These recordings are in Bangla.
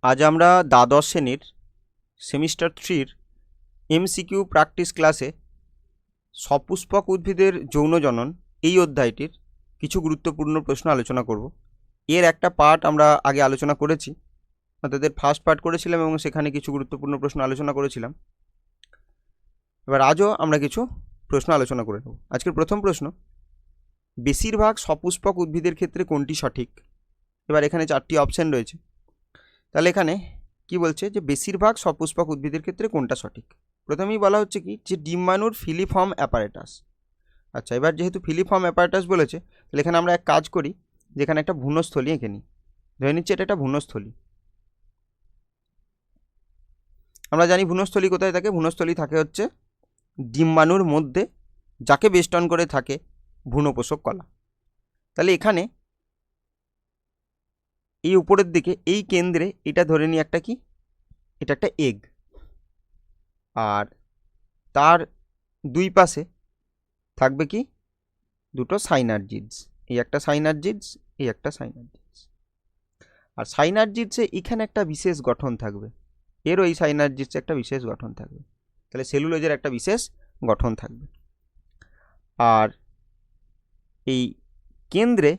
আজ আমরা দ্বাদশ শ্রেণীর সেমিস্টার 3-র এমসিকিউ প্র্যাকটিস ক্লাসে সপুষ্পক উদ্ভিদের যৌন জনন এই অধ্যায়টির কিছু গুরুত্বপূর্ণ প্রশ্ন আলোচনা করব। এর একটা পার্ট আমরা আগে আলোচনা করেছি, অর্থাৎ ফার্স্ট পার্ট করেছিলাম এবং সেখানে কিছু গুরুত্বপূর্ণ প্রশ্ন আলোচনা করেছিলাম। এবার আজও আমরা কিছু প্রশ্ন আলোচনা করে নেব। আজকের প্রথম প্রশ্ন, বেশিরভাগ সপুষ্পক উদ্ভিদের ক্ষেত্রে কোনটি সঠিক? এবার এখানে 4টি অপশান রয়েছে। তাহলে এখানে কি বলছে যে বেশিরভাগ সপুষ্পক উদ্ভিদের ক্ষেত্রে কোনটা সঠিক? প্রথমেই বলা হচ্ছে কি যে ডিম্বাণুর ফিলিফর্ম অ্যাপারেটাস। আচ্ছা, এবার যেহেতু ফিলিফর্ম অ্যাপারেটাস বলেছে, তাহলে এখানে আমরা এক কাজ করি, যেখানে একটা ভ্রূণস্থলী এঁকে নিই। ধরে নিচ্ছি এটা একটা ভ্রূণস্থলী। আমরা জানি ভ্রূণস্থলী কোথায় থাকে। ভ্রূণস্থলী থাকে হচ্ছে ডিম্বাণুর মধ্যে, যাকে বেষ্টন করে থাকে ভ্রূণপোষক কলা। তাহলে এখানে এই উপরের দিকে এই কেন্দ্রে এটা ধরে নিই একটা কি, এটা একটা এগ, আর তার দুই পাশে থাকবে কি দুটো সাইনার্জিডস। এই একটা সাইনার্জিডস, এই একটা সাইনার্জিডস। আর সাইনার্জিডসে এখানে একটা বিশেষ গঠন থাকবে, এরও এই সাইনার্জিডসে একটা বিশেষ গঠন থাকবে। তাহলে সেলুলোজের একটা বিশেষ গঠন থাকবে। আর এই কেন্দ্রে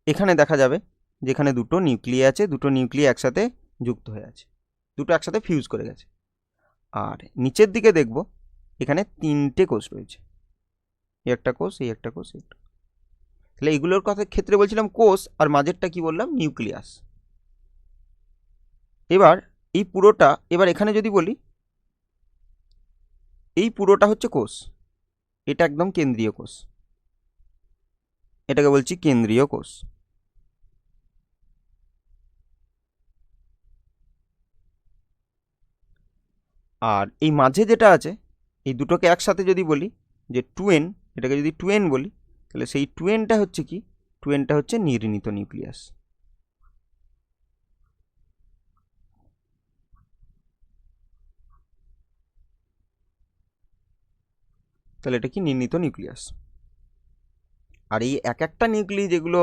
এখানে দেখা যাবে যেখানে দুটো নিউক্লিয়াস আছে, দুটো নিউক্লিয়াস একসাথে যুক্ত হয়ে আছে, দুটো একসাথে ফিউজ করে গেছে। আর নিচের দিকে দেখব এখানে 3টে কোষ রয়েছে, এই একটা কোষ, এই একটা কোষ, এই একটা। তাহলে এইগুলোর কথা ক্ষেত্রে বলছিলাম কোষ, আর মাঝেরটা কি বললাম, নিউক্লিয়াস। এবার এই পুরোটা, এবার এখানে যদি বলি এই পুরোটা হচ্ছে কোষ, এটা একদম কেন্দ্রীয় কোষ, এটাকে বলছি কেন্দ্রীয় কোষ। আর এই মাঝে যেটা আছে, এই দুটোকে একসাথে যদি বলি যে টুয়েন, এটাকে যদি টুয়েন বলি, তাহলে সেই টুয়েনটা হচ্ছে কি, টুয়েনটা হচ্ছে নির্ণীত নিউক্লিয়াস। তাহলে এটা কি নির্ণীত নিউক্লিয়াস। আর এই এক একটা নিউক্লিয়াস যেগুলো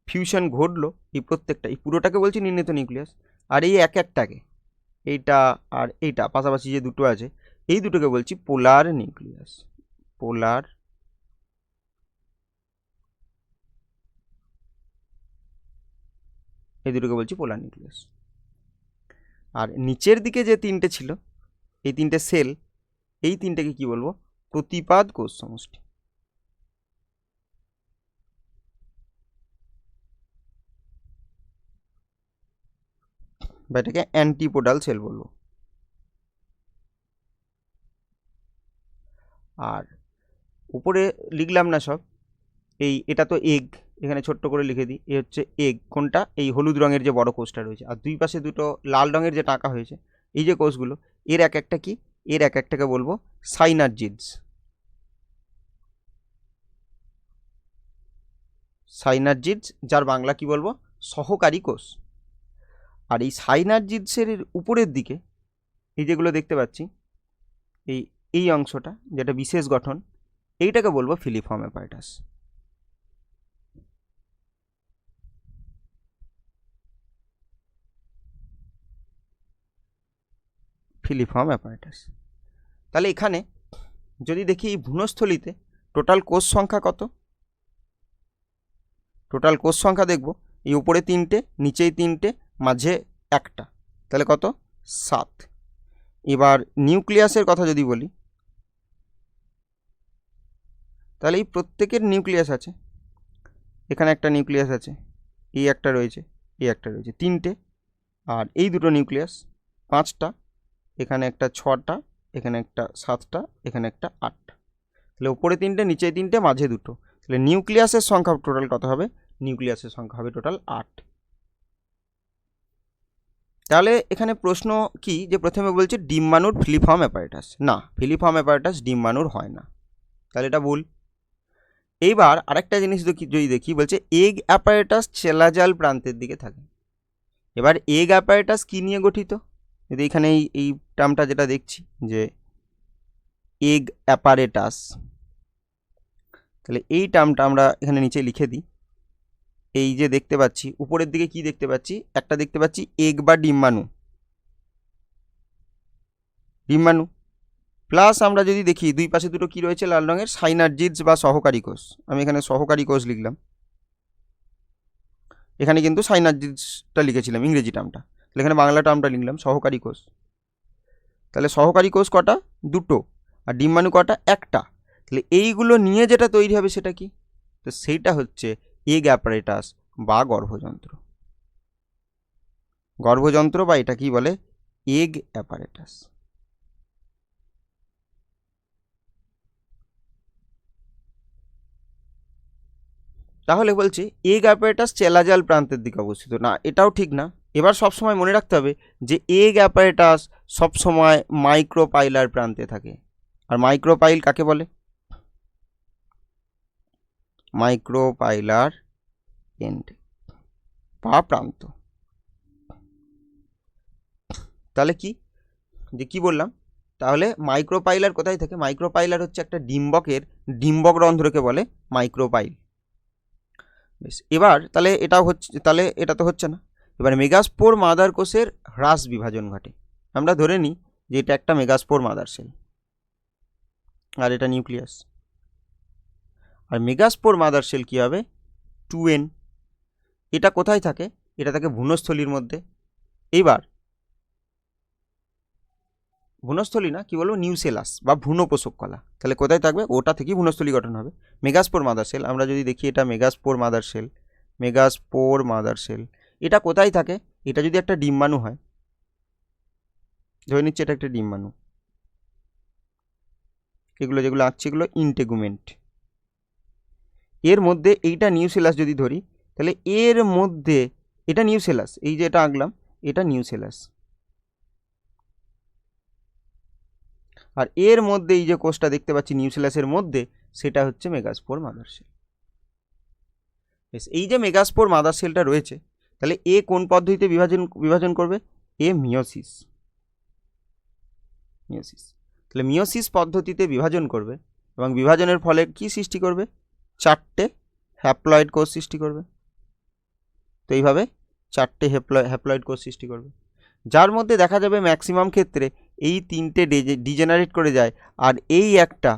ফিউশন ঘটলো, এই প্রত্যেকটা, এই পুরোটাকে বলছি নির্ণীত নিউক্লিয়াস। আর এই এক একটাকে, এইটা আর এইটা পাশাপাশি যে দুটো আছে, এই দুটোকে বলছি পোলার নিউক্লিয়াস। পোলার এই দুটোকে বলছি পোলার নিউক্লিয়াস। আর নিচের দিকে যে 3টে ছিল, এই 3টে সেল, এই 3টেকে কি বলবো, প্রতিপাদ কোষ সমষ্টি। বা এটাকে অ্যান্টিপোডাল সেল বলবো। আর উপরে লিখলাম না সব, এটা তো এগ, এখানে ছোট্ট করে লিখে দিই, এ হচ্ছে এগ। কোনটা? এই হলুদ রঙের যে বড় কোষটা রয়েছে। আর দুই পাশে দুটো লাল রঙের যে টাকা হয়েছে, এই যে কোষগুলো, এর এক একটা কি, এর এক একটাকে বলবো সাইনার্জিডস। সাইনার্জিডস, যার বাংলা কি বলবো, সহকারী কোষ। আর এই সাইনার্জিডসের উপরের দিকে এই যেগুলো দেখতে পাচ্ছি, এই এই অংশটা যেটা বিশেষ গঠন, এইটাকে বলবো ফিলিফর্ম অ্যাপারেটাস। Filiform apparatus. তাহলে এখানে যদি দেখি এই ভ্রূণস্থলীতে টোটাল কোষ সংখ্যা কত, টোটাল কোষ সংখ্যা দেখব এই উপরে 3টে, নিচেই 3টে, মাঝে একটা, তাহলে কত, 7। এবার নিউক্লিয়াসের কথা যদি বলি, তাহলে এই প্রত্যেকের নিউক্লিয়াস আছে, এখানে একটা নিউক্লিয়াস আছে, এই একটা রয়েছে, এই একটা রয়েছে, 3টে। আর এই দুটো নিউক্লিয়াস 5টা, এখানে একটা 6টা, এখানে একটা 7টা, এখানে একটা 8টা। তাহলে উপরে 3টে, নিচে 3টে, মাঝে দুটো। তাহলে নিউক্লিয়াসের সংখ্যা টোটাল কত হবে, নিউক্লিয়াসের সংখ্যা হবে টোটাল 8। তাহলে এখানে প্রশ্ন কি, যে প্রথমে বলছে ডিম্বাণুর ফিলিফর্ম অ্যাপারেটাস। না, ফিলিফর্ম অ্যাপারেটাস ডিম্বাণুর হয় না, তাহলে এটা ভুল। এইবার আরেকটা জিনিস যদি দেখি, বলছে এগ অ্যাপারেটাস চেলাজাল প্রান্তের দিকে থাকে। এবার এগ অ্যাপারেটাস কি নিয়ে গঠিত? যদি এখানে এই টার্মটা যেটা দেখছি যে এগ অ্যাপারেটাস, তাহলে এই টার্মটা আমরা এখানে নিচে লিখে দিই। এই যে দেখতে পাচ্ছি উপরের দিকে কি দেখতে পাচ্ছি, একটা দেখতে পাচ্ছি এগ বা ডিম্বাণু, ডিম্বাণু, প্লাস আমরা যদি দেখি দুই পাশে দুটো কি রয়েছে লাল রঙের, সাইনার্জিডস বা সহকারী কোষ। আমি এখানে সহকারী কোষ লিখলাম, এখানে কিন্তু সাইনার্জিডসটা লিখেছিলাম ইংরেজি টার্মটা, তাহলে এখানে বাংলা টার্মটা লিখলাম সহকারী কোষ। তাহলে সহকারী কোষ কটা? দুটো। আর ডিম্বাণু কটা? একটা। তাহলে এইগুলো নিয়ে যেটা তৈরি হবে সেটা কি? তো সেইটা হচ্ছে এগ অ্যাপারেটাস বা গর্ভযন্ত্র। গর্ভযন্ত্র বা এটা কি বলে? Egg apparatus. তাহলে বলছি এগ অ্যাপারেটাস চেলাজাল প্রান্তের দিকে অবস্থিত না, এটাও ঠিক না। এবার সবসময় মনে রাখতে হবে যে এগ অ্যাপারেটাস সবসময় মাইক্রোপাইলার প্রান্তে থাকে। আর মাইক্রোপাইল কাকে বলে? মাইক্রোপাইলার এন্ড বা প্রান্ত। তাহলে কি যে কি বললাম, তাহলে মাইক্রোপাইলার কোথায় থাকে? মাইক্রোপাইলার হচ্ছে একটা ডিম্বকের ডিম্বক রন্ধ্রকে বলে মাইক্রোপাইল। বেশ, এবার তাহলে এটাও হচ্ছে, তাহলে এটা তো হচ্ছে না। এবার মেগাস্পোর মাদার কোষের হ্রাস বিভাজন ঘটে। আমরা ধরে নিই যে এটা একটা মেগাস্পোর মাদার সেল আর এটা নিউক্লিয়াস। আর মেগাস্পোর মাদার সেল কী হবে? 2n। এটা কোথায় থাকে? এটা থাকে ভ্রূণস্থলীর মধ্যে। এইবার ভ্রূণস্থলী না, কি বলবো, নিউসেলাস বা ভ্রূণপোষক কলা। তাহলে কোথায় থাকবে? ওটা থেকেই ভ্রূণস্থলী গঠন হবে। মেগাস্পোর মাদার সেল, আমরা যদি দেখি এটা megaspore mother sell, megaspore mother sell এটা কোথায় থাকে? এটা যদি একটা ডিম্বাণু হয়, ধরে নিচ্ছে এটা একটা ডিম্বাণু, এগুলো যেগুলো আঁকছে এগুলো ইন্টেগুমেন্ট। এর মধ্যে এইটা নিউসেলাস যদি ধরি, তাহলে এর মধ্যে এটা নিউসেলাস, এই যে এটা আঁকলাম এটা নিউসেলাস, আর এর মধ্যে এই যে কোষটা দেখতে পাচ্ছি নিউসেলাসের মধ্যে, সেটা হচ্ছে মেগাস্পোর মাদার সেল। বেশ, এই যে মেগাস্পোর মাদার সেলটা রয়েছে, তাহলে এ কোন পদ্ধতিতে বিভাজন করবে? এ মিওসিস। তাহলে মিওসিস পদ্ধতিতে বিভাজন করবে এবং বিভাজনের ফলে কি সৃষ্টি করবে? 4টে হ্যাপ্লয়েড কোষ সৃষ্টি করবে। তো এইভাবে 4টে হ্যাপ্লয়েড কোষ সৃষ্টি করবে, যার মধ্যে দেখা যাবে ম্যাক্সিমাম ক্ষেত্রে এই 3টে ডিজেনারেট করে যায়, আর এই একটা,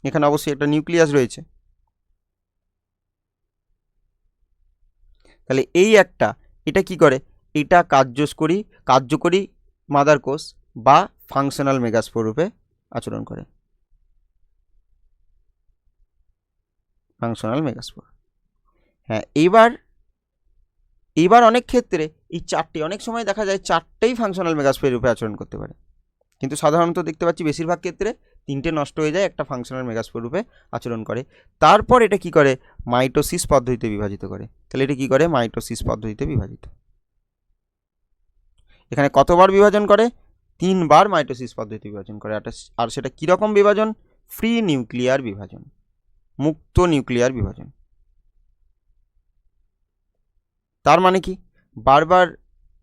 এখানে অবশ্যই একটা নিউক্লিয়াস রয়েছে, তাহলে এই একটা, এটা কি করে? এটা কার্যকরী মাদার কোষ বা ফাংশনাল মেগাস্পোর রূপে আচরণ করে। ফাংশনাল মেগাস্পোর, হ্যাঁ। এইবার অনেক ক্ষেত্রে এই 4টে, অনেক সময় দেখা যায় 4টেই ফাংশনাল মেগাস্পোর রূপে আচরণ করতে পারে, কিন্তু সাধারণত দেখতে পাচ্ছি বেশিরভাগ ক্ষেত্রে 3টে নষ্ট হয়ে যায়, একটা ফাংশনাল মেগাস্পোর রূপে আচরণ করে। তারপর এটা কি করে? মাইটোসিস পদ্ধতিতে বিভাজিত করে। তাহলে এটা কি করে? মাইটোসিস পদ্ধতিতে বিভাজিত। এখানে কতবার বিভাজন করে? 3বার মাইটোসিস পদ্ধতি বিভাজন করে। আর সেটা কীরকম বিভাজন? ফ্রি নিউক্লিয়ার বিভাজন, মুক্ত নিউক্লিয়ার বিভাজন। তার মানে কি? বারবার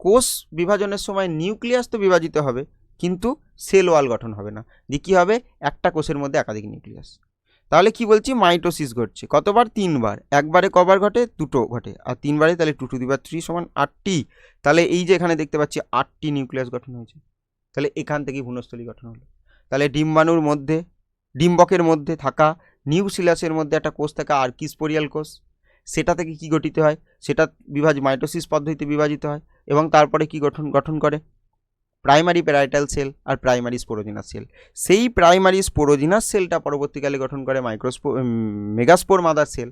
কোষ বিভাজনের সময় নিউক্লিয়াস তো বিভাজিত হবে, কিন্তু সেল ওয়াল গঠন হবে না। দিয়ে কী হবে? একটা কোষের মধ্যে একাধিক নিউক্লিয়াস। তাহলে কি বলছি? মাইটোসিস ঘটছে কতবার? 3বার। একবারে কবার ঘটে? 2টো ঘটে, আর 3বারে তাহলে 2⁻³ সমান 8টি। তাহলে এই যে এখানে দেখতে পাচ্ছি 8টি নিউক্লিয়াস গঠন হয়েছে, তাহলে এখান থেকেই ভ্রূণস্থলী গঠন হলো। তাহলে ডিম্বাণুর মধ্যে, ডিম্বকের মধ্যে থাকা নিউক্লিয়াসের মধ্যে একটা কোষ থাকে আর্কিস্পোরিয়াল কোষ, সেটা থেকে কি গঠিত হয়? সেটা মাইটোসিস পদ্ধতিতে বিভাজিত হয় এবং তারপরে কি গঠন করে? প্রাইমারি প্যারাইটাল সেল আর প্রাইমারি স্পোরোজিনাস সেল। সেই প্রাইমারি স্পোরোজিনাস সেলটা পরবর্তীকালে গঠন করে মেগাস্পোর মাদার সেল,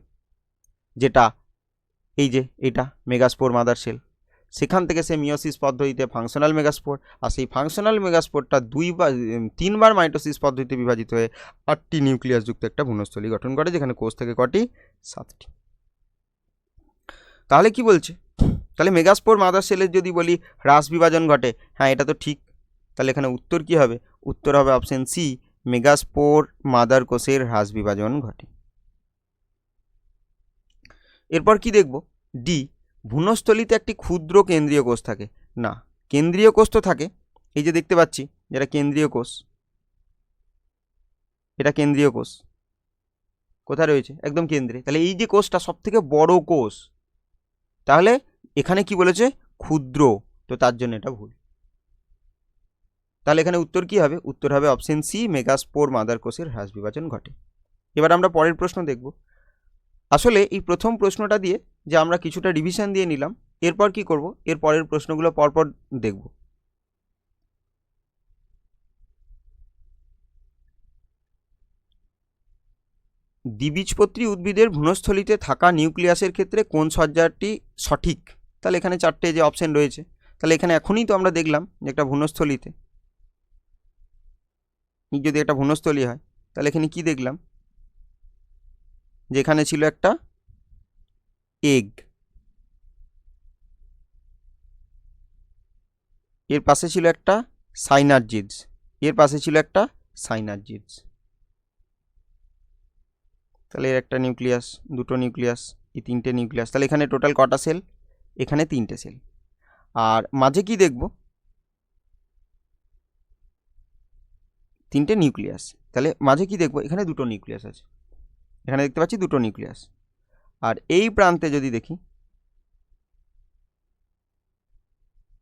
যেটা এই যে এটা মেগাস্পোর মাদার সেল। সেখান থেকে সে মিওসিস পদ্ধতিতে ফাংশনাল মেগাস্পোর, আর সেই ফাংশনাল মেগাস্পোরটা 3বার মাইটোসিস পদ্ধতিতে বিভাজিত হয়ে 8টি নিউক্লিয়াস যুক্ত একটা ভ্রূণস্থলী গঠন করে, যেখানে কোষ থেকে কটি? 7টি। তাহলে কি বলছে? তাহলে মেগাস্পোর মাদার সেলের যদি বলি হ্রাস বিভাজন ঘটে, হ্যাঁ এটা তো ঠিক। তাহলে এখানে উত্তর কি হবে? উত্তর হবে অপশন সি, মেগাস্পোর মাদার কোষের হ্রাস বিভাজন ঘটে। এরপর কি দেখব? ডি, ভ্রূণস্থলীতে একটি ক্ষুদ্র কেন্দ্রীয় কোষ থাকে না। কেন্দ্রীয় কোষ তো থাকে, এই যে দেখতে পাচ্ছি যেটা কেন্দ্রীয় কোষ, এটা কেন্দ্রীয় কোষ কোথায় রয়েছে? একদম কেন্দ্রে। তাহলে এই যে কোষটা সব থেকে বড় কোষ, তাহলে এখানে কি বলেছে? ক্ষুদ্র, তো তার জন্য এটা ভুল। তাহলে এখানে উত্তর কি হবে? উত্তর হবে অপশন সি, মেগাস্পোর মাদার কোষের হ্রাস বিভাজন ঘটে। এবার আমরা পরের প্রশ্ন দেখব। আসলে এই প্রথম প্রশ্নটা দিয়ে যে আমরা কিছুটা রিভিশন দিয়ে নিলাম, এরপর কি করব, এর পরের প্রশ্নগুলো পরপর দেখব। দ্বিবীজপত্রী উদ্ভিদের ভ্রূণস্থলিতে থাকা নিউক্লিয়াসের ক্ষেত্রে কোন সজ্জাটি সঠিক? তাহলে এখানে চারটে যে অপশন রয়েছে, তাহলে এখানে এখনই তো আমরা দেখলাম যে একটা ভ্রূণস্থলিতে, যদি একটা ভ্রূণস্থলী হয় তাহলে এখানে কি দেখলাম, যে এখানে ছিল একটা এগ, এর পাশে ছিল একটা সাইনার্জিডস, এর পাশে ছিল একটা সাইনার্জিডস। তাহলে এর একটা নিউক্লিয়াস, দুটো নিউক্লিয়াস, এই তিনটে নিউক্লিয়াস। তাহলে এখানে টোটাল কটা সেল? এখানে তিনটে সেল। আর মাঝে কি দেখব? তিনটে নিউক্লিয়াস। তাহলে মাঝে কি দেখব? এখানে দুটো নিউক্লিয়াস আছে, এখানে দেখতে পাচ্ছি দুটো নিউক্লিয়াস। আর এই প্রান্তে যদি দেখি,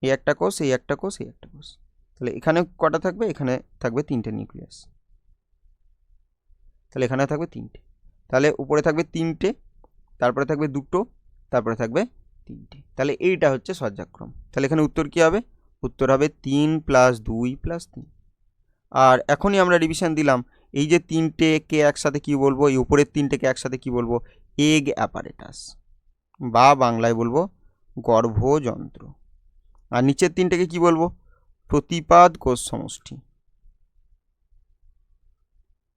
এই একটা কোষ, এই একটা কোষ, এই একটা কোষ। তাহলে এখানে কটা থাকবে? এখানে থাকবে তিনটে নিউক্লিয়াস। তাহলে এখানে থাকবে তিনটে। তাহলে উপরে থাকবে তিনটে, তারপরে থাকবে দুটো, তারপরে থাকবে তিনটে। তাহলে এইটা হচ্ছে সজ্জাক্রম। তাহলে এখানে উত্তর কি হবে? উত্তর হবে 3 + 2 + 3। আর এখনই আমরা রিভিশন দিলাম, এই যে তিনটেকে একসাথে কি বলবো? এই উপরের তিনটেকে একসাথে কি বলবো? এগ অ্যাপারেটাস, বা বাংলায় বলবো গর্ভযন্ত্র। আর নিচের তিনটেকে কি বলবো? প্রতিপাদ কোষ সমষ্টি,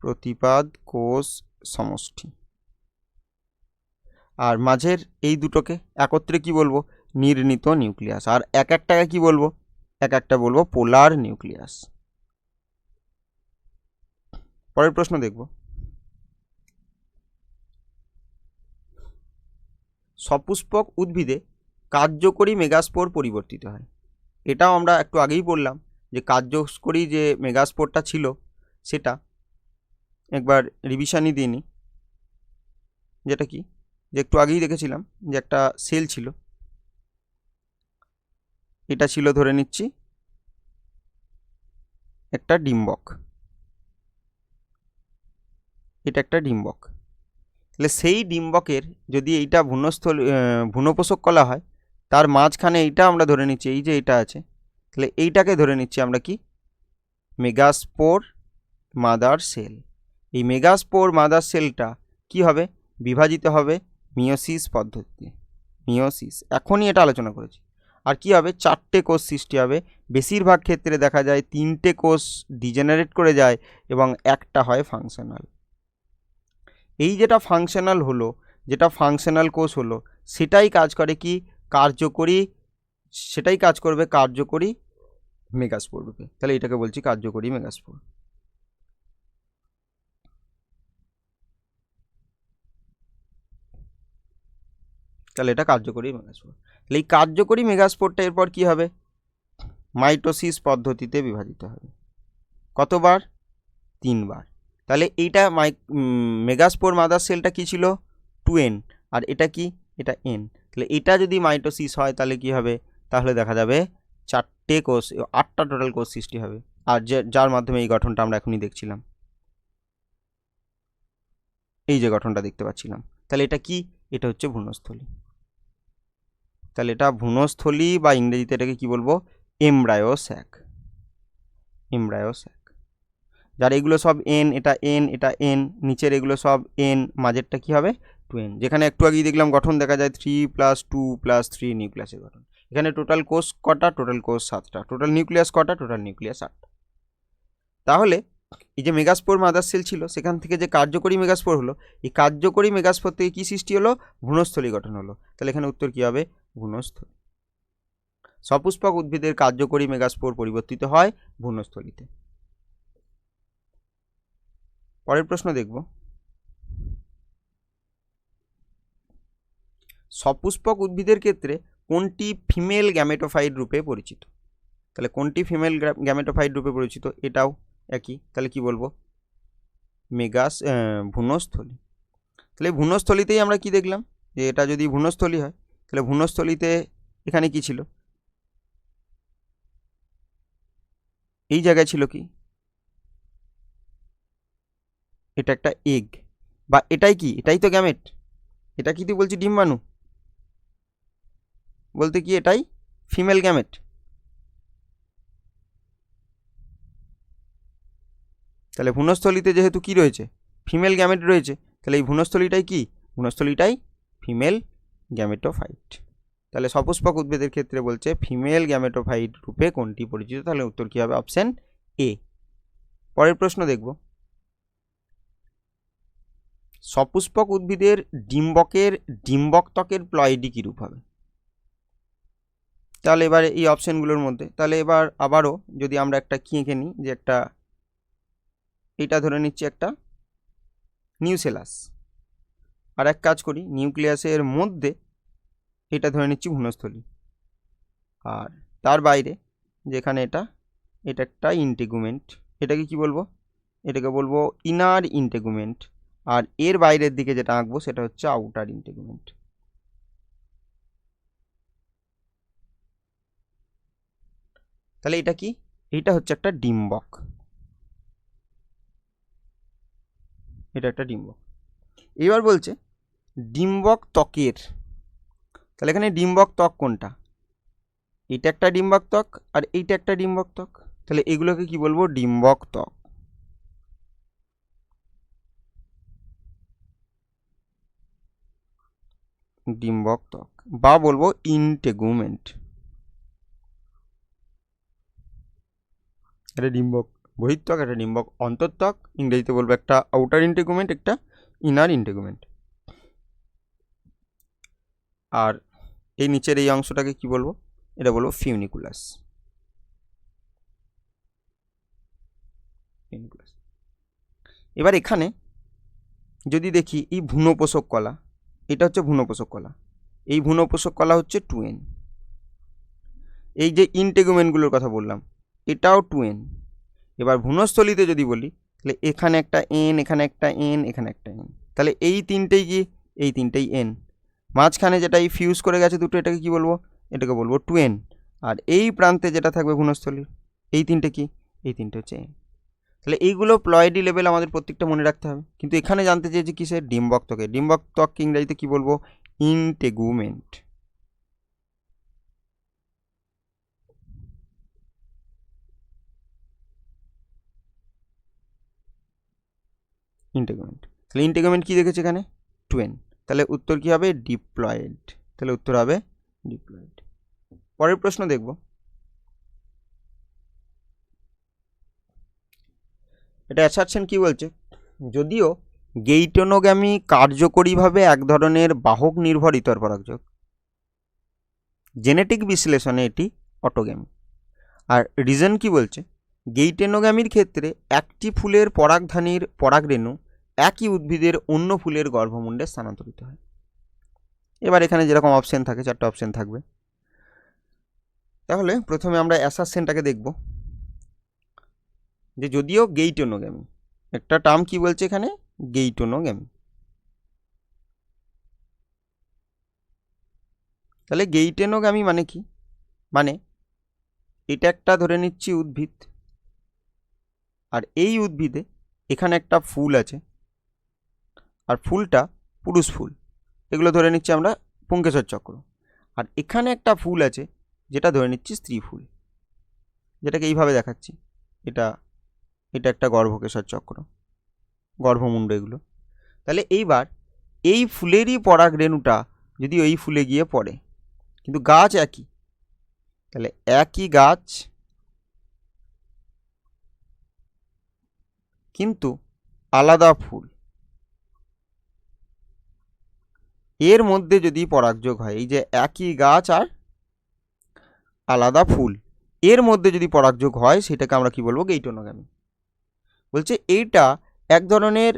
প্রতিপাদ কোষ সমষ্টি। আর মাঝের এই দুটোকে একত্রে কি বলবো? নির্ণীত নিউক্লিয়াস। আর এক একটাকে কি বলবো? এক একটা বলবো পোলার নিউক্লিয়াস। পরের প্রশ্ন দেখব। সপুষ্পক উদ্ভিদে কার্যকরী মেগাস্পোর পরিবর্তিত হয়। এটাও আমরা একটু আগেই বললাম যে কার্যকরী যে মেগাস্পোরটা ছিল সেটা একবার রিভিশনই দিয়ে নিই। যেটা কি, যে একটু আগেই দেখেছিলাম যে একটা সেল ছিল, এটা ছিল ধরে নিচ্ছি একটা ডিম্বক, এটা একটা ডিম্বক। তাহলে সেই ডিম্বকের যদি এইটা ভ্রূণপোষক কলা হয়, তার মাঝখানে এইটা আমরা ধরে নিচ্ছি, এই যে এটা আছে, তাহলে এইটাকে ধরে নিচ্ছি আমরা কি? Megaspore mother sell. এই মেগাস্পোর মাদার সেলটা কি হবে? বিভাজিত হবে মিওসিস পদ্ধতিতে। মিওসিস এখনই এটা আলোচনা করেছি। আর কি হবে? চারটে কোষ সৃষ্টি হবে। বেশিরভাগ ক্ষেত্রে দেখা যায় তিনটে কোষ ডিজেনারেট করে যায় এবং একটা হয় ফাংশনাল। এই যেটা ফাংশনাল হলো, যেটা ফাংশনাল কোষ হলো, সেটাই কাজ করে কি? কার্যকরী, সেটাই কাজ করবে কার্যকরী মেগাস্পোর রূপে। তাহলে এটাকে বলছি কার্যকরী মেগাস্পোর। তাহলে এটা কার্যকরী মেগাস্পোর। তাহলে এই কার্যকরী মেগাস্পোরটা এরপর কি হবে? মাইটোসিস পদ্ধতিতে বিভাজিত হবে। কতবার? 3 বার। তাহলে এইটা মেগাস্পোর মাদার সেলটা কি ছিল? 2n। আর এটা কি? এটা n। তাহলে এটা যদি মাইটোসিস হয় তাহলে কি হবে? তাহলে দেখা যাবে 4টে কোষ, 8টা টোটাল কোষ সৃষ্টি হবে। আর যার মাধ্যমে এই গঠনটা আমরা এখনই দেখছিলাম, এই যে গঠনটা দেখতে পাচ্ছিলাম। তাহলে এটা কি? এটা হচ্ছে ভ্রূণস্থলী। তাহলে এটা ভ্রূণস্থলী, বা ইংরেজিতে এটাকে কি বলবো? Embryo sac. Embryo sac. যার এগুলো সব এন, এটা এন, এটা এন, নিচের এগুলো সব এন, মাঝেরটা কি হবে? 2n। যেখানে একটু আগেই দেখলাম গঠন দেখা যায় 3 + 2 + 3 নিউক্লিয়াসের গঠন। এখানে টোটাল কোষ কটা? টোটাল কোষ 7টা। টোটাল নিউক্লিয়াস কটা? টোটাল নিউক্লিয়াস 8টা। তাহলে এই যে মেগাস্পোর মাদার সেল ছিল, সেখান থেকে যে কার্যকরী মেগাস্পোর হলো, এই কার্যকরী মেগাস্পোর থেকে কি সৃষ্টি হলো? ভ্রূণস্থলী গঠন হলো। তাহলে এখানে উত্তর কি হবে? ভ্রূণস্থলী। সপুষ্পক উদ্ভিদের কার্যকরী মেগাস্পোর পরিবর্তিত হয় ভ্রূণস্থলীতে। পরের প্রশ্ন দেখব। সপুষ্পক উদ্ভিদের ক্ষেত্রে কোনটি ফিমেল গ্যামেটোফাইট রূপে পরিচিত? তাহলে কোনটি ফিমেল গ্যামেটোফাইট রূপে পরিচিত? এটাও একই। তাহলে কি বলবো? ভ্রূণস্থলী। তাহলে ভ্রূণস্থলীতেই আমরা কি দেখলাম, যে এটা যদি ভ্রূণস্থলী হয়, তাহলে ভ্রূণস্থলীতে এখানে কি ছিল? এই জায়গায় ছিল কি, এটা একটা এগ, বা এটাই কি, এটাই তো গ্যামেট। এটা কি তুই বলছি ডিম্বাণু, বলতে কি এটাই ফিমেল গ্যামেট। তাহলে ভ্রূণস্থলিতে যেহেতু কি রয়েছে, ফিমেল গ্যামেট রয়েছে, তাহলে এই ভ্রূণস্থলিটাই কি, ভ্রূণস্থলিটাই ফিমেল গ্যামেটোফাইট। তাহলে সপুষ্পক উদ্ভিদের ক্ষেত্রে বলছে ফিমেল গ্যামেটোফাইট রূপে কোনটি পরিচিত, তাহলে উত্তর কি হবে, অপশন এ। পরের প্রশ্ন দেখব, সপুষ্পক উদ্ভিদের ডিম্বক ত্বকের প্লয়েডি কি রূপ হবে। তাহলে এবার এই অপশনগুলোর মধ্যে, তাহলে এবার আবারও যদি আমরা একটা কি এঁকে নিই, যে একটা, এটা ধরে নিচ্ছি একটা নিউসেলাস, আর এক কাজ করি নিউক্লিয়াসের মধ্যে এটা ধরে নিচ্ছি ভ্রূণস্থলী, আর তার বাইরে যেখানে এটা একটা ইন্টেগুমেন্ট, এটাকে কি বলবো, এটাকে বলবো ইনার ইন্টেগুমেন্ট, আর এর বাইরের দিকে যেটা আঁকবো সেটা হচ্ছে আউটার ইন্টেগুমেন্ট। তাহলে এটা কি, এটা হচ্ছে একটা ডিম্বক, এটা একটা ডিম্বক। এবার বলছে ডিম্বক ত্বকের, তাহলে এখানে ডিম্বক ত্বক কোনটা, এটা একটা ডিম্বক ত্বক আর এইটা একটা ডিম্বক ত্বক, তাহলে এগুলোকে কি বলবো, ডিম্বক ত্বক। ডিম্বক ত্বক বা বলবো ইন্টেগুমেন্ট। একটা ডিম্বক বহিত্বক, একটা ডিম্বক অন্তর্ত্বক, ইংরেজিতে বলবো একটা আউটার ইন্টেগুমেন্ট, একটা ইনার ইন্টেগুমেন্ট। আর এই নিচের এই অংশটাকে কি বলবো, এটা বলবো ফিউনিকুলাস। এবার এখানে যদি দেখি এই ভ্রূণপোষক কলা, এটা হচ্ছে ভ্রূণপোষক কলা, এই ভ্রূণপোষক কলা হচ্ছে 2n। এই যে ইন্টেগুমেন্টগুলোর কথা বললাম এটাও 2n। এবার ভ্রূণস্থলিতে যদি বলি, তাহলে এখানে একটা n, এখানে একটা n, এখানে একটা n, তাহলে এই তিনটেই কি, এই তিনটেই n। মাঝখানে যেটা এই ফিউজ করে গেছে দুটো, এটাকে কি বলবো, এটাকে বলবো 2n। আর এই প্রান্তে যেটা থাকবে ভ্রূণস্থলীর, এই তিনটে কি, এই তিনটে হচ্ছে n। তাহলে এইগুলো প্লয়েডি লেভেল আমাদের প্রত্যেকটা মনে রাখতে হবে, কিন্তু এখানে জানতে চেয়েছি কিসের, ডিম্বক ত্বকে। ডিম্বক ত্বক ইংরেজিতে কি বলবো, ইন্টেগুমেন্ট। ইন্টেগুমেন্ট, তাহলে ইন্টেগুমেন্ট কি দেখেছে এখানে, 2n, তাহলে উত্তর কি হবে, ডিপ্লয়েড। তাহলে উত্তর হবে ডিপ্লয়েড। পরের প্রশ্ন দেখব, এটা অ্যাসারশন কি বলছে, যদিও গেইটোনোগ্যামি কার্যকরীভাবে এক ধরনের বাহক নির্ভর ইতর পরাগযোগ, জেনেটিক বিশ্লেষণে এটি অটোগ্যামি। আর রিজন কি বলছে, গেইটোনোগ্যামির ক্ষেত্রে একটি ফুলের পরাগধানীর পরাগরেণু একই উদ্ভিদের অন্য ফুলের গর্ভমুণ্ডে স্থানান্তরিত হয়। এবার এখানে যেরকম অপশন থাকে, 4টে অপশন থাকবে। তাহলে প্রথমে আমরা অ্যাসারশনটাকে দেখব, যে যদিও গেইটোনোগ্যামি, একটা টার্ম কি বলছে এখানে, গেইটোনোগ্যামি। তাহলে গেইটোনোগ্যামি মানে কি, মানে এটা একটা ধরে নিচ্ছি উদ্ভিদ, আর এই উদ্ভিদে এখানে একটা ফুল আছে, আর ফুলটা পুরুষ ফুল, এগুলো ধরে নিচ্ছি আমরা পুংকেশর চক্র। আর এখানে একটা ফুল আছে যেটা ধরে নিচ্ছি স্ত্রী ফুল, যেটাকে এইভাবে দেখাচ্ছি, এটা একটা গর্ভকেশর চক্র, গর্ভমুণ্ড এগুলো। তাহলে এইবার এই ফুলেরই পরাগরেণুটা যদি ওই ফুলে গিয়ে পড়ে, কিন্তু গাছ একই, তাহলে একই গাছ কিন্তু আলাদা ফুল, এর মধ্যে যদি পরাগযোগ হয়, এই যে একই গাছ আর আলাদা ফুল, এর মধ্যে যদি পরাগযোগ হয়, সেটাকে আমরা কি বলবো, গেইটোনোগ্যামি। বলছে এইটা এক ধরনের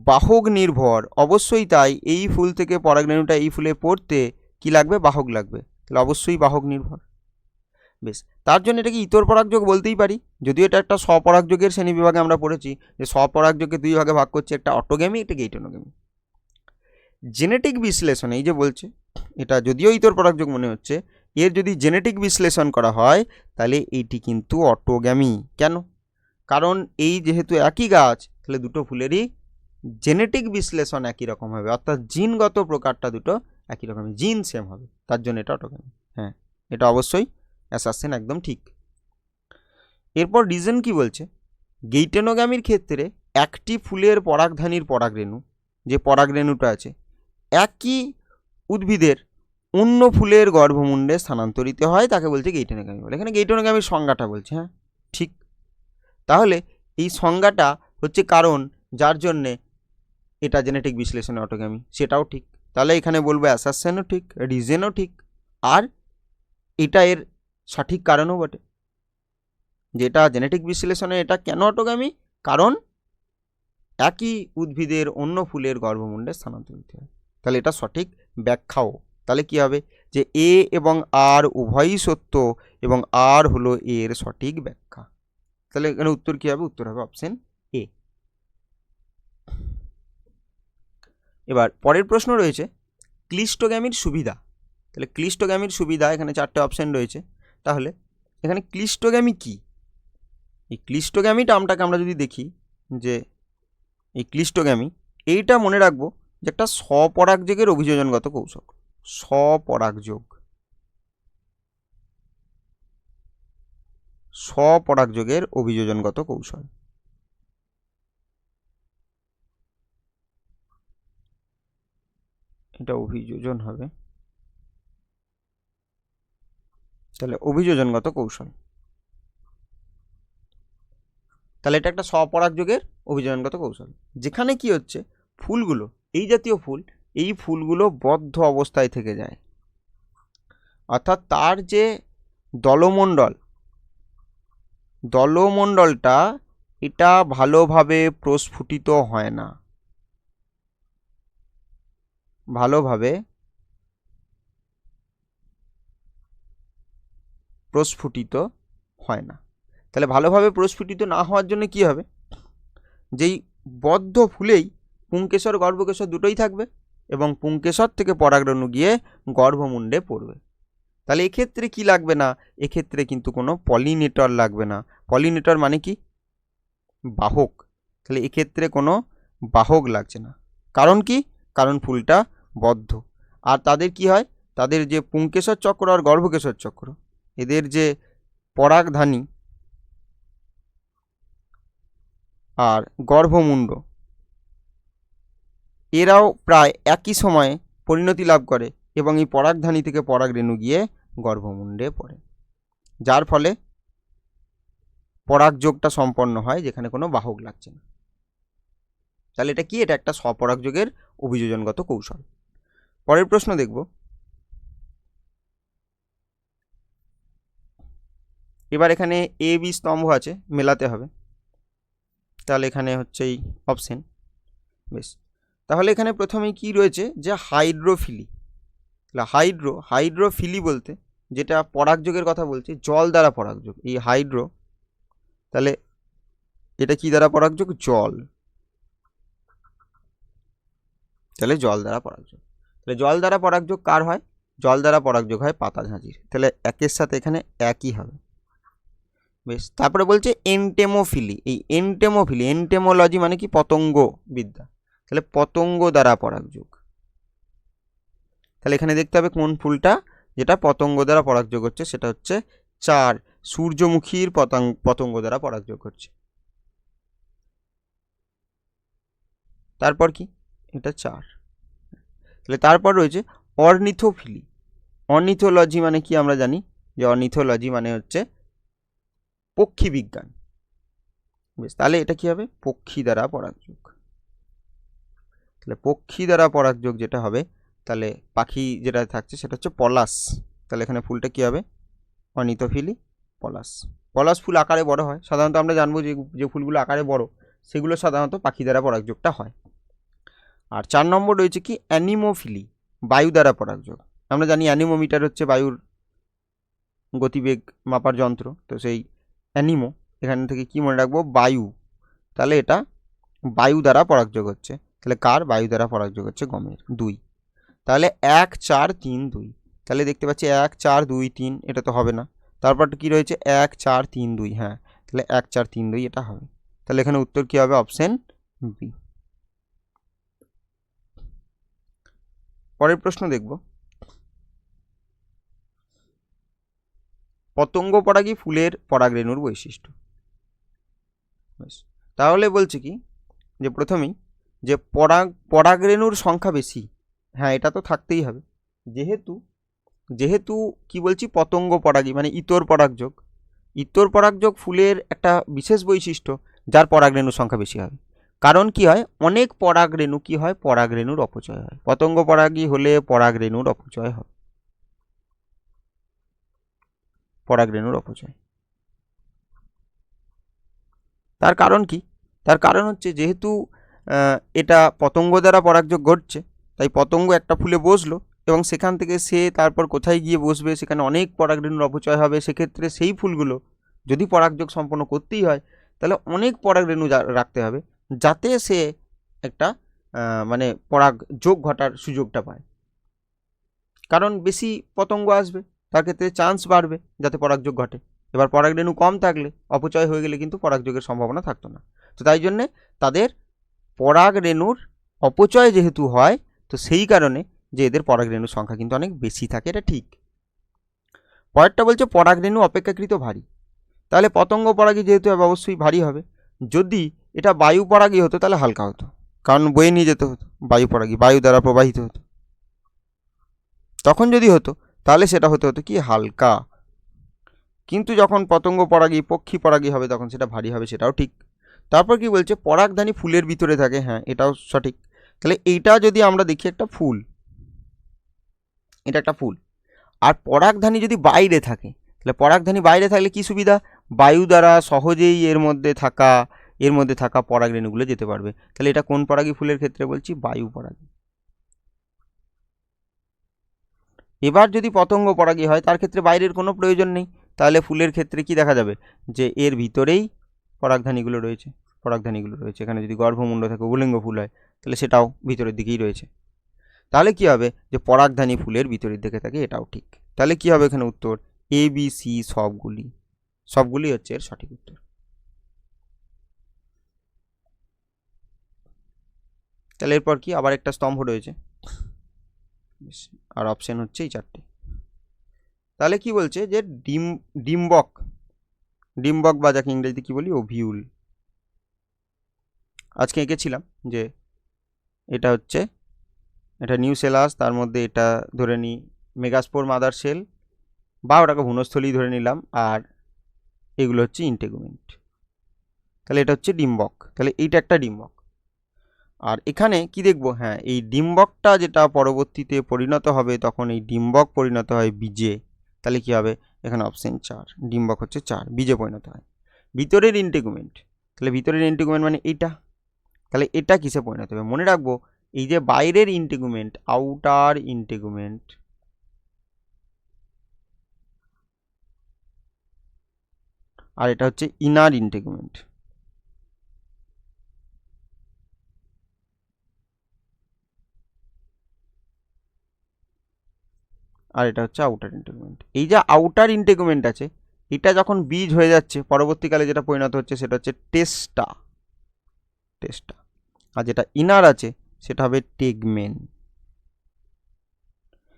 বাহক নির্ভর, অবশ্যই তাই, এই ফুল থেকে পরাগরেণুটা এই ফুলে পড়তে কি লাগবে, বাহক লাগবে, তাহলে অবশ্যই বাহক নির্ভর। বেশ, তার জন্য এটাকে ইতর পরাগযোগ বলতেই পারি, যদিও এটা একটা স্বপরাগযোগের শ্রেণী বিভাগে আমরা পড়েছি যে স্বপরাগযোগকে দুই ভাগে ভাগ করছে, একটা অটোগ্যামি, একটা গেইটোনোগ্যামি। জেনেটিক বিশ্লেষণে এই যে বলছে, এটা যদিও ইতর পরাগযোগ মনে হচ্ছে, এর যদি জেনেটিক বিশ্লেষণ করা হয় তাহলে এইটি কিন্তু অটোগ্যামি। কেন? কারণ এই যেহেতু একই গাছ, তাহলে দুটো ফুলেরই জেনেটিক বিশ্লেষণ একই রকম হবে, অর্থাৎ জিনগত প্রকারটা দুটো একই রকম, জিন সেম হবে, তার জন্য এটা অটোগ্যামি। হ্যাঁ, এটা অবশ্যই অ্যাসারশন একদম ঠিক। এরপর রিজন কি বলছে, গেইটেনোগ্যামির ক্ষেত্রে একটি ফুলের পরাগধানীর পরাগরেণু, যে পরাগরেণুটা আছে, একই উদ্ভিদের অন্য ফুলের গর্ভমুণ্ডে স্থানান্তরিত হয়, তাকে বলছে গেইটেনোগ্যামি বলে। এখানে গেইটেনোগ্যামির সংজ্ঞাটা বলছে। হ্যাঁ ঠিক, তাহলে এই সংজ্ঞাটা হচ্ছে কারণ যার জন্যে এটা জেনেটিক বিশ্লেষণে অটোগ্যামি, সেটাও ঠিক। তাহলে এখানে বলবো অ্যাসারশনও ঠিক, রিজনও ঠিক, আর এটা এর সঠিক কারণও বটে, যেটা জেনেটিক বিশ্লেষণে এটা কেন অটোগ্যামি, কারণ একই উদ্ভিদের অন্য ফুলের গর্ভমুণ্ডে স্থানান্তরিত হয়। তাহলে এটা সঠিক ব্যাখ্যাও। তাহলে কি হবে, যে এ এবং আর উভয়ই সত্য এবং আর হলো এর সঠিক ব্যাখ্যা। তাহলে এখানে উত্তর কি হবে, উত্তর হবে অপশন এ। এবার পরের প্রশ্ন রয়েছে ক্লিস্টোগ্যামির সুবিধা। তাহলে ক্লিস্টোগ্যামির সুবিধা, এখানে 4টে অপশন রয়েছে। তাহলে এখানে ক্লিস্টোগ্যামি কি, এই ক্লিস্টোগ্যামি টার্মটাকে আমরা যদি দেখি, যে এই ক্লিস্টোগ্যামি, এইটা মনে রাখবো যে একটা স্বপরাগযোগের অভিযোজনগত কৌশল। স্বপরাগযোগের অভিযোজনগত কৌশল। এটা অভিযোজন হবে, তাহলে অভিযোজনগত কৌশল। তাহলে এটা একটা স্বপরাগযোগের অভিযোজনগত কৌশল, যেখানে কি হচ্ছে, ফুলগুলো, এই জাতীয় ফুল, এই ফুলগুলো বদ্ধ অবস্থায় থেকে যায়, অর্থাৎ তার যে দলমণ্ডলটা এটা ভালোভাবে প্রস্ফুটিত হয় না, ভালোভাবে প্রস্ফুটিত হয় না। তাহলে ভালোভাবে প্রস্ফুটিত না হওয়ার জন্য কি হবে, যেই বদ্ধ ফুলেই পুংকেশর গর্ভকেশর দুটোই থাকবে এবং পুংকেশর থেকে পরাগরেণু গিয়ে গর্ভমুণ্ডে পড়বে। তাহলে এক্ষেত্রে কি লাগবে না, এক্ষেত্রে কিন্তু কোনো পলিনেটর লাগবে না। পলিনেটর মানে কি, বাহক। তাহলে এক্ষেত্রে কোনো বাহক লাগছে না। কারণ কি, কারণ ফুলটা বদ্ধ। আর তাদের কি হয়, তাদের যে পুংকেশর চক্র আর গর্ভকেশর চক্র, এদের যে পরাগধানী আর গর্ভমুণ্ড, এরাও প্রায় একই সময়ে পরিণতি লাভ করে এবং এই পরাগধানী থেকে পরাগরেণু গিয়ে গর্ভমুণ্ডে পড়ে, যার ফলে পরাগযোগটা সম্পন্ন হয়, যেখানে কোনো বাহক লাগছে না। তাহলে এটা কি, এটা একটা স্বপরাগযোগের অভিযোজনগত কৌশল। পরের প্রশ্ন দেখব। এবার এখানে এ বি স্তম্ভ আছে, মেলাতে হবে। তাহলে এখানে হচ্ছে এই অপশন। বেশ, তাহলে এখানে প্রথমেই কি রয়েছে, যে হাইড্রোফিলি। হাইড্রোফিলি বলতে যেটা পরাগযোগের কথা বলছি, জল দ্বারা পরাগযোগ। এই হাইড্রো, তাহলে এটা কি দ্বারা পরাগযোগ, জল। তাহলে জল দ্বারা পরাগযোগ, তাহলে জল দ্বারা পরাগযোগ কার হয়, জল দ্বারা পরাগযোগ হয় পাতা ঝাঁঝির। তাহলে একের সাথে এখানে একই হবে। বেশ, তারপরে বলছে এন্টেমোফিলি। এই এন্টেমোফিলি, এন্টেমোলজি মানে কি, পতঙ্গ বিদ্যা। তাহলে পতঙ্গ দ্বারা পরাগযোগ। তাহলে এখানে দেখতে হবে কোন ফুলটা যেটা পতঙ্গ দ্বারা পরাগযোগ হচ্ছে, সেটা হচ্ছে 4, সূর্যমুখীর পতঙ্গ দ্বারা পরাগযোগ হচ্ছে। তারপর কি, এটা 4। তাহলে তারপর রয়েছে অর্নিথোফিলি। অর্নিথোলজি মানে কি, আমরা জানি যে অর্নিথোলজি মানে হচ্ছে পক্ষী বিজ্ঞান। বেশ, তাহলে এটা কি হবে, পক্ষী দ্বারা পরাগযোগ। তাহলে পক্ষী দ্বারা পরাগযোগ যেটা হবে, তাহলে পাখি যেটা থাকছে সেটা হচ্ছে পলাশ। তাহলে এখানে ফুলটা কি হবে, অর্নিথোফিলি পলাশ। পলাশ ফুল আকারে বড় হয়, সাধারণত আমরা জানবো যে ফুলগুলো আকারে বড় সেগুলো সাধারণত পাখি দ্বারা পরাগযোগটা হয়। আর 4 নম্বর রয়েছে কি, অ্যানিমোফিলি, বায়ু দ্বারা পরাগযোগ। আমরা জানি অ্যানিমোমিটার হচ্ছে বায়ুর গতিবেগ মাপার যন্ত্র, তো সেই অ্যানিমো, এখান থেকে কি মনে রাখবো, বায়ু। তাহলে এটা বায়ু দ্বারা পরাগযোগ হচ্ছে। তাহলে কার, বায়ু দ্বারা পরাগযোগ হচ্ছে গমের। 2, তাহলে 1, 4, 3, 2। তাহলে দেখতে পাচ্ছি 1 4 2 3, এটা তো হবে না। তারপর কি রয়েছে 1 4 3 2, হ্যাঁ তাহলে 1 4 3 2 এটা হবে। তাহলে এখানে উত্তর কি হবে? Option B. পরের প্রশ্ন দেখব, পতঙ্গ পরাগী ফুলের পরাগরেণুর বৈশিষ্ট্য। তাহলে বলছে কি যে প্রথমেই যে পরাগরেণুর সংখ্যা বেশি, হ্যাঁ এটা তো থাকতেই হবে, যেহেতু যেহেতু কি বলছি পতঙ্গ পরাগী মানে ইতর পরাগযোগ, ইতর পরাগযোগ ফুলের একটা বিশেষ বৈশিষ্ট্য যার পরাগরেণুর সংখ্যা বেশি হবে। কারণ কি হয়, অনেক পরাগরেণু কি হয়, পরাগরেণুর অপচয় হয়। পতঙ্গ পরাগী হলে পরাগরেণুর অপচয় হয়, পরাগরেণুর অপচয়। তার কারণ কি? তার কারণ হচ্ছে যেহেতু এটা পতঙ্গ দ্বারা পরাগযোগ ঘটছে, তাই পতঙ্গ একটা ফুলে বসলো এবং সেখান থেকে সে তারপর কোথায় গিয়ে বসবে, সেখানে অনেক পরাগরেণুর অপচয় হবে। সেক্ষেত্রে সেই ফুলগুলো যদি পরাগযোগ সম্পন্ন করতেই হয় তাহলে অনেক পরাগরেণু রাখতে হবে, যাতে সে একটা মানে পরাগযোগ ঘটার সুযোগটা পায়। কারণ বেশি পতঙ্গ আসবে তার ক্ষেত্রে চান্স বাড়বে যাতে পরাগযোগ ঘটে। এবার পরাগরেণু কম থাকলে, অপচয় হয়ে গেলে কিন্তু পরাগযোগের সম্ভাবনা থাকতো না। তো তাই জন্যে তাদের পরাগরেণুর অপচয় যেহেতু হয়, তো সেই কারণে যে এদের পরাগরেণুর সংখ্যা কিন্তু অনেক বেশি থাকে, এটা ঠিক। পরেরটা বলছে পরাগরেণু অপেক্ষাকৃত ভারী। তাহলে পতঙ্গ পরাগী যেহেতু অবশ্যই ভারী হবে, যদি এটা বায়ু পরাগী হতো তাহলে হালকা হতো, কারণ বয়ে নিয়ে যেতে হতো, বায়ু পরাগী বায়ু দ্বারা প্রবাহিত হতো। তখন যদি হতো তাহলে সেটা হতে হতো কি হালকা, কিন্তু যখন পতঙ্গ পরাগী পক্ষী পরাগী হবে তখন সেটা ভারী হবে, সেটাও ঠিক। তারপর কি বলছে পরাগধানী ফুলের ভিতরে থাকে, হ্যাঁ এটাও সঠিক। তাহলে এইটা যদি আমরা দেখি একটা ফুল, এটা একটা ফুল, আর পরাগধানী যদি বাইরে থাকে, তাহলে পরাগধানী বাইরে থাকলে কি সুবিধা, বায়ু দ্বারা সহজেই এর মধ্যে থাকা পরাগরেণুগুলো যেতে পারবে। তাহলে এটা কোন পরাগী ফুলের ক্ষেত্রে বলছি, বায়ু পরাগী। এবার যদি পতঙ্গ পরাগী হয় তার ক্ষেত্রে বাইরের কোনো প্রয়োজন নেই, তাহলে ফুলের ক্ষেত্রে কি দেখা যাবে যে এর ভিতরেই পরাগধানীগুলো রয়েছে। এখানে যদি গর্ভমুণ্ড থাকে, উলিঙ্গ ফুল হয়, তাহলে সেটাও ভিতরের দিকেই রয়েছে। তাহলে কি হবে যে পরাগধানী ফুলের ভিতরের দিকে থাকে, এটাও ঠিক। তাহলে কি হবে এখানে উত্তর এ বি সি সবগুলি হচ্ছে এর সঠিক উত্তর। তাহলে এরপর কি আবার একটা স্তম্ভ রয়েছে, আর অপশন হচ্ছে এই চারটে। তাহলে কি বলছে যে ডিম্বক বা যাকে ইংরেজিতে কি বলি ওভিউল। আজকে এঁকেছিলাম যে এটা নিউসেলাস, তার মধ্যে এটা ধরে নিই মেগাস্পোর মাদার সেল, বা ওটাকে ভ্রূণস্থলী ধরে নিলাম, আর এগুলো হচ্ছে ইন্টেগুমেন্ট। তাহলে এটা হচ্ছে ডিম্বক, তাহলে এইটা একটা ডিম্বক। আর এখানে কি দেখবো, হ্যাঁ এই ডিম্বকটা যেটা পরবর্তীতে পরিণত হবে, তখন এই ডিম্বক পরিণত হয় বীজে। তাহলে কি হবে এখানে অপশন 4, ডিম্বক হচ্ছে 4, বীজে পরিণত হয়। ভিতরের ইন্টেগুমেন্ট, তাহলে ভিতরের ইন্টেগুমেন্ট মানে এইটা, তাহলে এটা কিসে পরিণত হবে, মনে রাখবো এই যে বাইরের ইন্টেগুমেন্ট আউটার ইন্টেগুমেন্ট, আর এটা হচ্ছে ইনার ইন্টেগুমেন্ট। আর এটা হচ্ছে আউটার ইন্টেগুমেন্ট। এই যে আউটার ইন্টেগুমেন্ট আছে, এটা যখন বীজ হয়ে যাচ্ছে পরবর্তীকালে যেটা পরিণত হচ্ছে সেটা হচ্ছে টেস্টা, আর যেটা ইনার আছে সেটা হবে টেগমেন।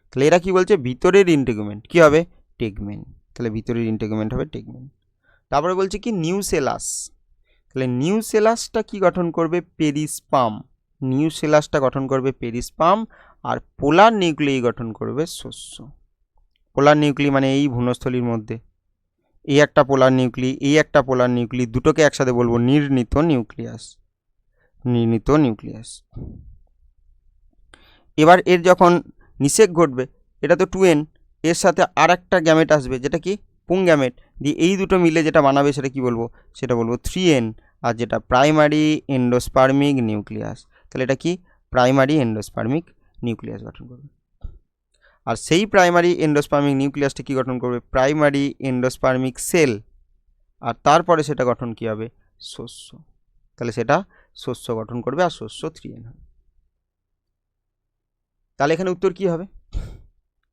তাহলে এরা কি বলছে, ভিতরের ইন্টেগুমেন্ট কি হবে, টেগমেন। তাহলে ভিতরের ইন্টেগুমেন্ট হবে টেগমেন। তারপরে বলছে কি নিউসেলাস, তাহলে নিউসেলাসটা কি গঠন করবে, পেরিস্পাম। নিউসেলাসটা গঠন করবে পেরিস্পাম, আর পোলার নিউক্লিয়াই গঠন করবে শস্য। পোলার নিউক্লি মানে এই ভ্রূণস্থলীর মধ্যে এই একটা পোলার নিউক্লি, দুটোকে একসাথে বলবো নির্ণিত নিউক্লিয়াস। এবার এর যখন নিষেক ঘটবে, এটা তো 2n, এর সাথে আর একটা গ্যামেট আসবে যেটা কি পুং গ্যামেট, দিয়ে এই দুটো মিলে যেটা বানাবে সেটা কি বলবো, সেটা বলবো 3n, আর যেটা প্রাইমারি এন্ডোস্পার্মিক নিউক্লিয়াস। তাহলে এটা কি প্রাইমারি এন্ডোস্পার্মিক নিউক্লিয়াস গঠন করবে। আর সেই প্রাইমারি এন্ডোস্পার্মিক নিউক্লিয়াসটা কি গঠন করবে, প্রাইমারি এন্ডোস্পার্মিক সেল, আর তারপরে সেটা গঠন কি হবে, শস্য। তাহলে সেটা শস্য গঠন করবে, আর শস্য 3n হবে। তাহলে এখানে উত্তর কি হবে,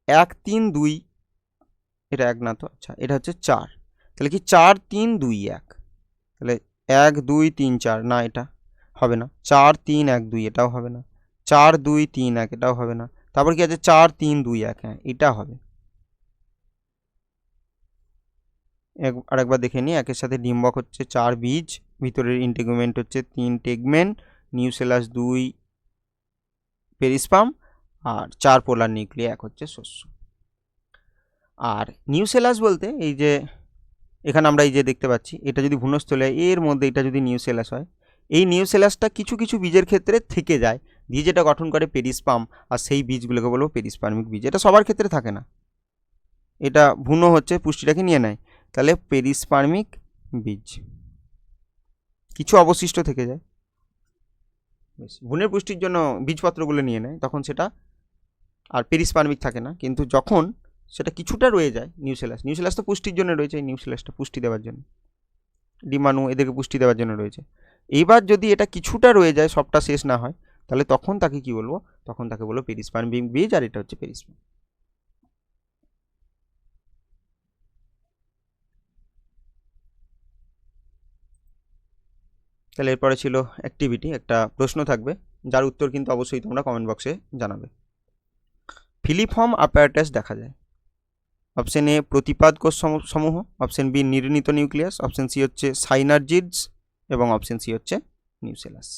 1 3 2, এটা 1 না তো, আচ্ছা এটা হচ্ছে 4, তাহলে কি 4 3 2 1, তাহলে 1 2 3 4, না এটা হবে না, 4 3 1 2 এটাও হবে না, 4 2 3 1 এটাও হবে না, তারপর কি আছে 4 3 2 1, হ্যাঁ এটা হবে। আরেকবার দেখে নিই, একের সাথে ডিম্বক হচ্ছে 4 বীজ, ভিতরের ইন্টিগুমেন্ট হচ্ছে 3 টেগমেন, নিউসেলাস 2 পেরিস্পাম, আর 4 পোলার নিউক্লিয়া 1 হচ্ছে শস্য। আর নিউসেলাস বলতে এই যে এখানে আমরা এই যে দেখতে পাচ্ছি, এটা যদি ভ্রূণস্থলে হয়, এর মধ্যে এটা যদি নিউসেলাস হয়, এই নিউসেলাসটা কিছু কিছু বীজের ক্ষেত্রে থেকে যায়, দিয়ে যেটা গঠন করে পেরিস্পাম, আর সেই বীজগুলোকে বলবো পেরিস্পার্মিক বীজ। এটা সবার ক্ষেত্রে থাকে না, এটা ভ্রূণ হচ্ছে পুষ্টিটাকে নিয়ে নেয়, তাহলে পেরিস্পার্মিক বীজ, কিছু অবশিষ্ট থেকে যায়, ভ্রূণের পুষ্টির জন্য বীজপত্রগুলো নিয়ে নেয়, তখন সেটা আর পেরিস্পার্মিক থাকে না। কিন্তু যখন সেটা কিছুটা রয়ে যায়, নিউসেলাস তো পুষ্টির জন্য রয়েছে, এই নিউসেলাসটা পুষ্টি দেওয়ার জন্য, ডিমাণু এদেরকে পুষ্টি দেওয়ার জন্য রয়েছে। এইবার যদি এটা কিছুটা রয়ে যায়, সবটা শেষ না হয়, তাহলে তখন তাকে কি বলবো, তখন তাকে বলবো পেরিস্পার্মিক বীজ, আর এটা হচ্ছে পেরিস্পার্ম। তাহলে এরপরে ছিল অ্যাক্টিভিটি, একটা প্রশ্ন থাকবে, যার উত্তর কিন্তু অবশ্যই তোমরা কমেন্ট বক্সে জানাবে। ফিলিফর্ম অ্যাপারেটাস দেখা যায়, অপশন এ প্রতিপাদ কোষ সমূহ, অপশন বি নির্ণীত নিউক্লিয়াস, অপশন সি হচ্ছে সাইনার্জিডস, এবং অপশন সি হচ্ছে নিউসেলাস।